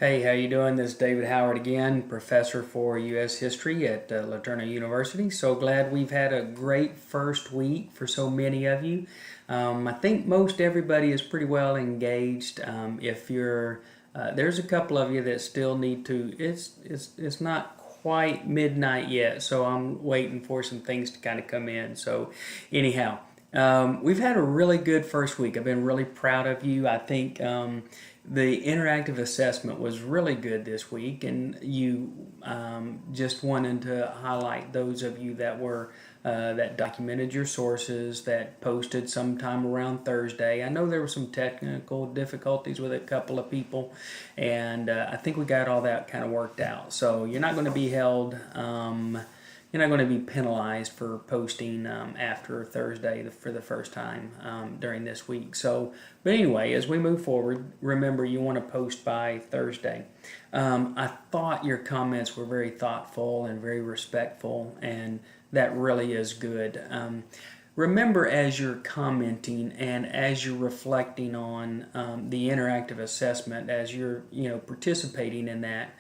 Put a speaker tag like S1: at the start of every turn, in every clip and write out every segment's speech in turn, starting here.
S1: Hey, how you doing? This is David Howard again, professor for U.S. History at LaTourneau University. So glad we've had a great first week for so many of you. I think most everybody is pretty well engaged. If you're, there's a couple of you that still need to. It's not quite midnight yet, so I'm waiting for some things to kind of come in. So, anyhow. We've had a really good first week. I've been really proud of you. I think the interactive assessment was really good this week, and you just wanted to highlight those of you that were that documented your sources, that posted sometime around Thursday. I know there were some technical difficulties with a couple of people, and I think we got all that kind of worked out. So you're not going to be held. You're not going to be penalized for posting after Thursday for the first time during this week. So, but anyway, as we move forward, remember you want to post by Thursday. I thought your comments were very thoughtful and very respectful, and that really is good. Remember, as you're commenting and as you're reflecting on the interactive assessment, as you're participating in that,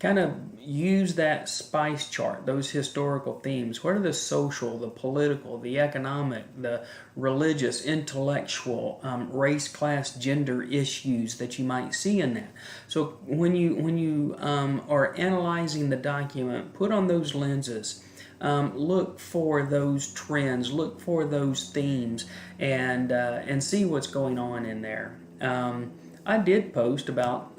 S1: kind of use that spice chart, those historical themes. What are the social, the political, the economic, the religious, intellectual, race, class, gender issues that you might see in that? So when you are analyzing the document, put on those lenses. Look for those trends, look for those themes, and see what's going on in there. I did post about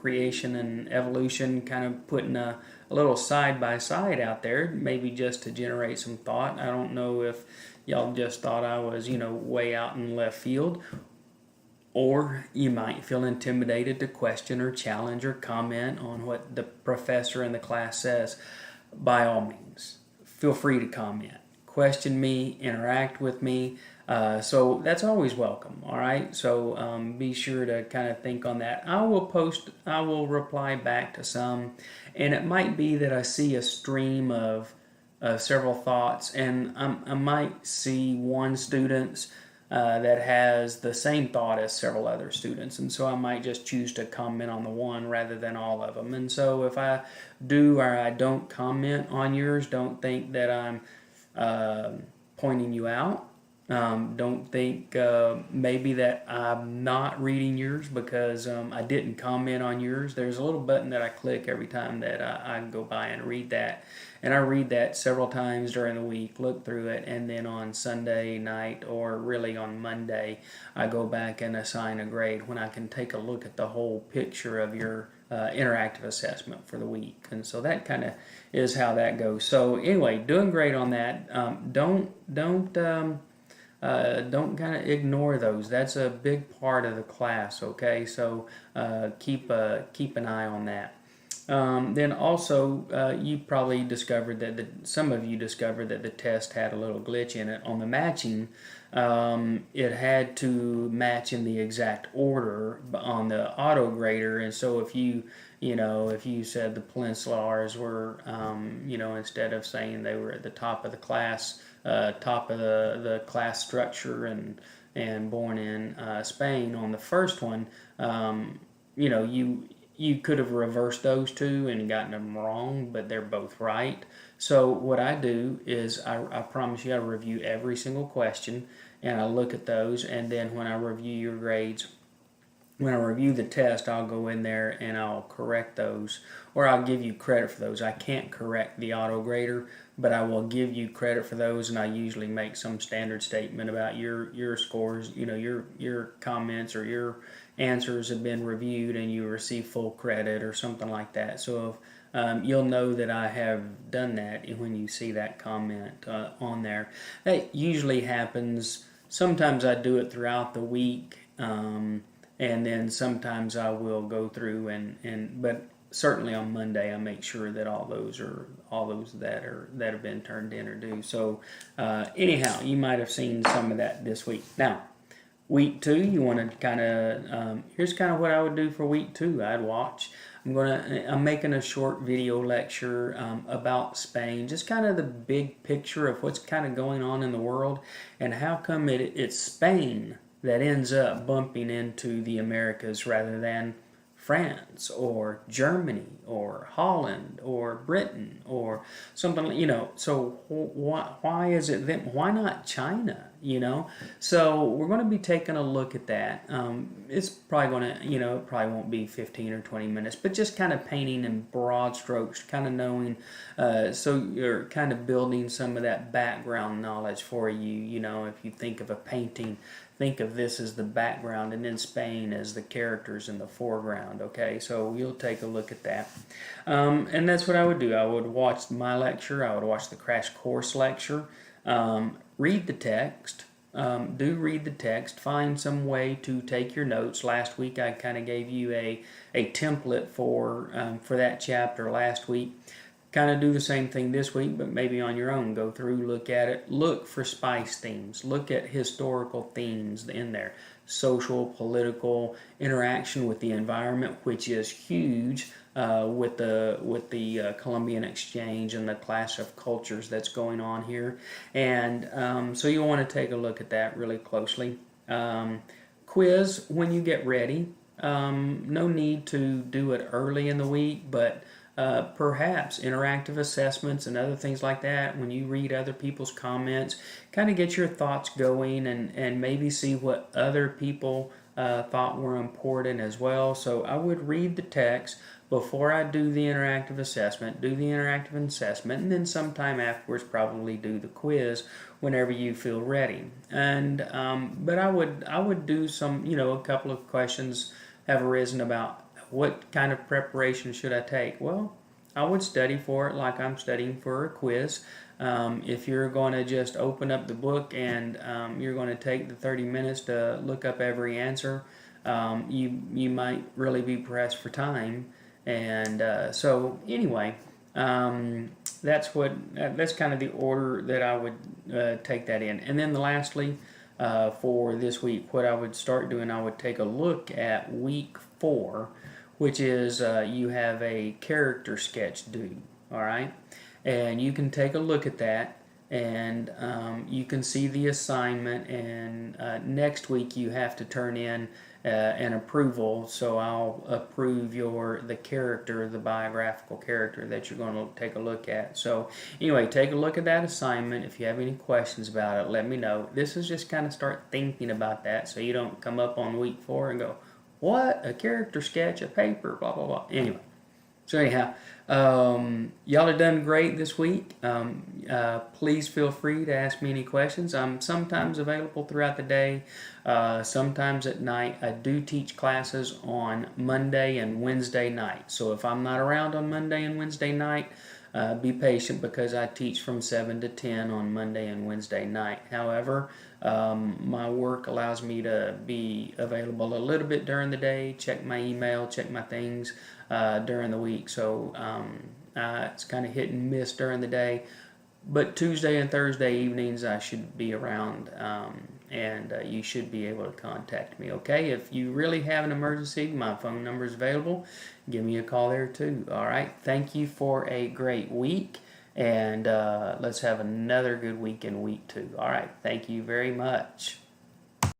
S1: creation and evolution, kind of putting a little side-by-side out there, maybe just to generate some thought. I don't know if y'all just thought I was, way out in left field, or you might feel intimidated to question or challenge or comment on what the professor in the class says. By all means, feel free to comment. Question me, interact with me. So that's always welcome, all right? So be sure to kind of think on that. I will reply back to some, and it might be that I see a stream of several thoughts, and I might see one student that has the same thought as several other students, and so I might just choose to comment on the one rather than all of them. And so if I do or I don't comment on yours, don't think that I'm pointing you out. Don't think maybe that I'm not reading yours because I didn't comment on yours. There's a little button that I click every time that I go by and read that. And I read that several times during the week, look through it, and then on Sunday night or really on Monday, I go back and assign a grade when I can take a look at the whole picture of your interactive assessment for the week. And so that kind of is how that goes. So anyway, doing great on that. Don't kind of ignore those. That's a big part of the class, okay? So keep an eye on that. Then also, you probably discovered that some of you discovered that the test had a little glitch in it. On the matching, it had to match in the exact order on the auto grader, and so if you said the Peninsulars were, instead of saying they were at the top of the class, top of the class structure and born in Spain on the first one, you could have reversed those two and gotten them wrong, but they're both right. So what I do is I promise you I review every single question, and I look at those, and then when I review your grades, when I review the test, I'll go in there and I'll correct those, or I'll give you credit for those. I can't correct the auto grader, but I will give you credit for those, and I usually make some standard statement about your scores. Your comments or your answers have been reviewed and you receive full credit or something like that. So you'll know that I have done that when you see that comment on there. That usually happens. Sometimes I do it throughout the week, and then sometimes I will go through but certainly on Monday I make sure that all those that have been turned in are due. So anyhow, you might have seen some of that this week. Now, week 2, you want to kind of here's kind of what I would do for week 2. I'd watch. I'm making a short video lecture about Spain, just kind of the big picture of what's kind of going on in the world and how come it's Spain that ends up bumping into the Americas rather than France or Germany or Holland or Britain or something, so why is it them? Why not China? So we're going to be taking a look at that. It's probably going to, it probably won't be 15 or 20 minutes, but just kind of painting in broad strokes, kind of knowing, so you're kind of building some of that background knowledge for you. If you think of a painting, think of this as the background and then Spain as the characters in the foreground, okay? So you'll take a look at that. And that's what I would do. I would watch my lecture. I would watch the crash course lecture. Read the text. Do read the text. Find some way to take your notes. Last week I kind of gave you a template for that chapter last week. Kind of do the same thing this week, but maybe on your own. Go through, look at it, look for spice themes, look at historical themes in there, social, political, interaction with the environment, which is huge with the Columbian Exchange and the clash of cultures that's going on here. And so you'll want to take a look at that really closely. Quiz when you get ready. No need to do it early in the week, but perhaps interactive assessments and other things like that, when you read other people's comments, kind of get your thoughts going and maybe see what other people thought were important as well. So I would read the text before I do the interactive assessment, and then sometime afterwards probably do the quiz whenever you feel ready. And but I would do some, a couple of questions have arisen about what kind of preparation should I take? Well, I would study for it like I'm studying for a quiz. If you're going to just open up the book and you're going to take the 30 minutes to look up every answer, you might really be pressed for time. And so anyway, that's kind of the order that I would take that in. And then lastly, for this week, what I would start doing, I would take a look at week 4, which is you have a character sketch due, all right? And you can take a look at that, and you can see the assignment, and next week you have to turn in an approval, so I'll approve the character, the biographical character that you're going to take a look at. So anyway, take a look at that assignment. If you have any questions about it, let me know. This is just kind of start thinking about that so you don't come up on week 4 and go, what? A character sketch, a paper, blah, blah, blah. Anyway, so anyhow, y'all have done great this week. Please feel free to ask me any questions. I'm sometimes available throughout the day, sometimes at night. I do teach classes on Monday and Wednesday night. So if I'm not around on Monday and Wednesday night, be patient because I teach from 7 to 10 on Monday and Wednesday night. However, my work allows me to be available a little bit during the day, check my email, check my things during the week. So it's kind of hit and miss during the day. But Tuesday and Thursday evenings I should be around, and you should be able to contact me, okay? If you really have an emergency, my phone number is available. Give me a call there too, all right? Thank you for a great week, and let's have another good week in week 2. All right, thank you very much.